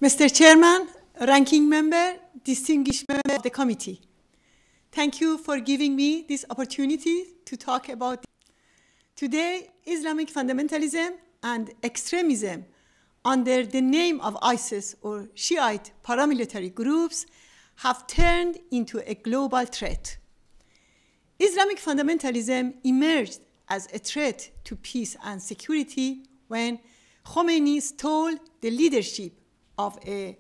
Mr. Chairman, Ranking Member, distinguished member of the committee, thank you for giving me this opportunity to talk about today Islamic fundamentalism and extremism under the name of ISIS or Shiite paramilitary groups have turned into a global threat. Islamic fundamentalism emerged as a threat to peace and security when Khomeini stole the leadership of a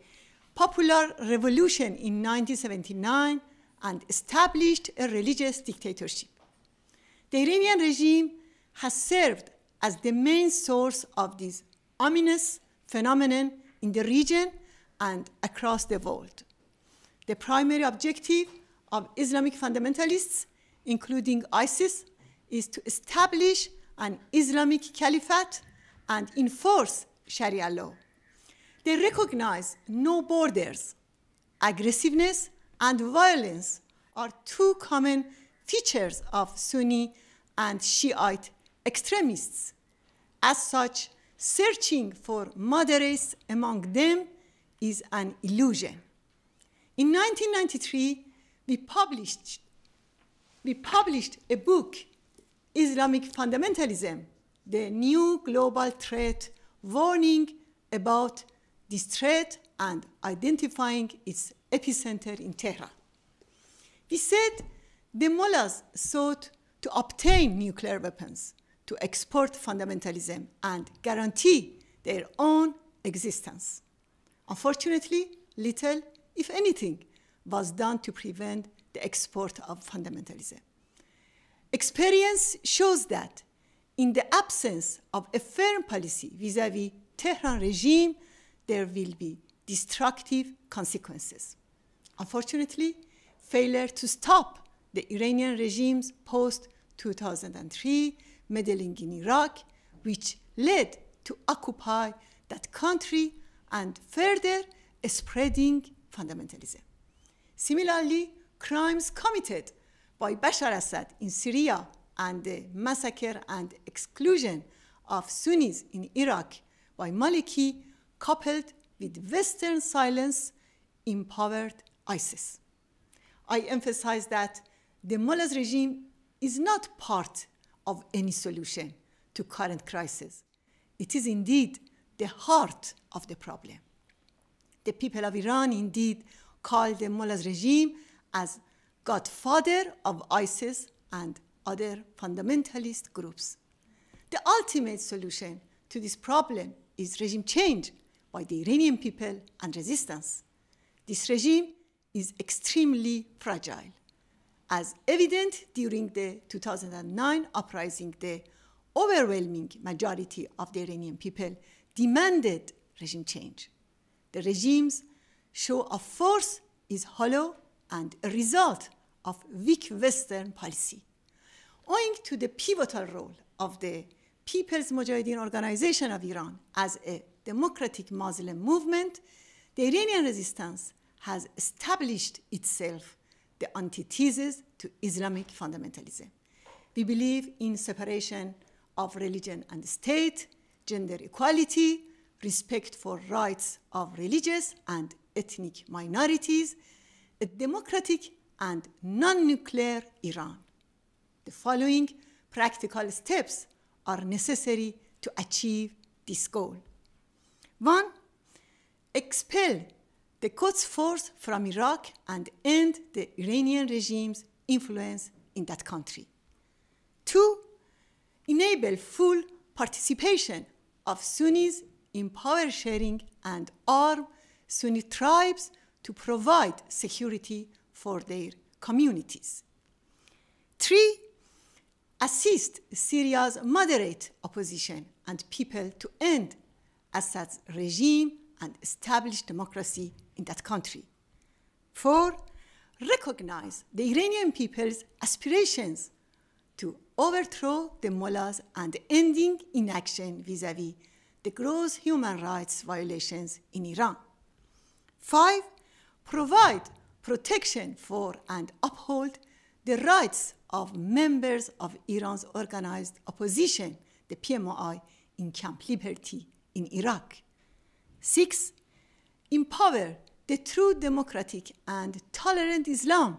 popular revolution in 1979 and established a religious dictatorship. The Iranian regime has served as the main source of this ominous phenomenon in the region and across the world. The primary objective of Islamic fundamentalists, including ISIS, is to establish an Islamic caliphate and enforce Sharia law. They recognize no borders. Aggressiveness and violence are two common features of Sunni and Shiite extremists. As such, searching for moderates among them is an illusion. In 1993, we published a book, Islamic Fundamentalism, the New Global Threat, warning about this threat and identifying its epicenter in Tehran. We said the mullahs sought to obtain nuclear weapons, to export fundamentalism, and guarantee their own existence. Unfortunately, little, if anything, was done to prevent the export of fundamentalism. Experience shows that in the absence of a firm policy vis-à-vis Tehran regime, there will be destructive consequences. Unfortunately, failure to stop the Iranian regime's post-2003 meddling in Iraq, which led to occupy that country and further spreading fundamentalism. Similarly, crimes committed by Bashar Assad in Syria and the massacre and exclusion of Sunnis in Iraq by Maliki, coupled with Western silence, empowered ISIS. I emphasize that the mullahs regime is not part of any solution to current crisis. It is indeed the heart of the problem. The people of Iran indeed call the mullahs regime as godfather of ISIS and other fundamentalist groups. The ultimate solution to this problem is regime change by the Iranian people and resistance. This regime is extremely fragile. As evident during the 2009 uprising, the overwhelming majority of the Iranian people demanded regime change. The regime's show of force is hollow and a result of weak Western policy. Owing to the pivotal role of the People's Mujahideen Organization of Iran as a democratic Muslim movement, the Iranian resistance has established itself the antithesis to Islamic fundamentalism. We believe in separation of religion and state, gender equality, respect for rights of religious and ethnic minorities, a democratic and non-nuclear Iran. The following practical steps are necessary to achieve this goal. 1. Expel the Quds force from Iraq and end the Iranian regime's influence in that country. 2. Enable full participation of Sunnis in power sharing and arm Sunni tribes to provide security for their communities. 3. Assist Syria's moderate opposition and people to end Assad's regime and establish democracy in that country. 4. Recognize the Iranian people's aspirations to overthrow the mullahs and ending inaction vis-à-vis the gross human rights violations in Iran. 5. Provide protection for and uphold the rights of members of Iran's organized opposition, the PMOI, in Camp Liberty in Iraq. 6. empower the true democratic and tolerant Islam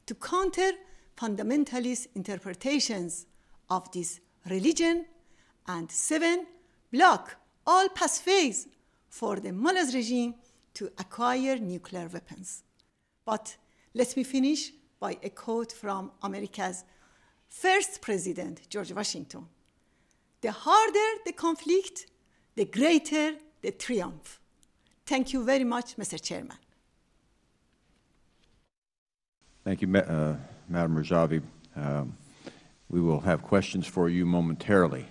to counter fundamentalist interpretations of this religion, and 7, block all pathways for the Mullah's regime to acquire nuclear weapons. But let me finish by a quote from America's first president, George Washington. The harder the conflict, the greater the triumph. Thank you very much, Mr. Chairman. Thank you, Madam Rajavi. We will have questions for you momentarily.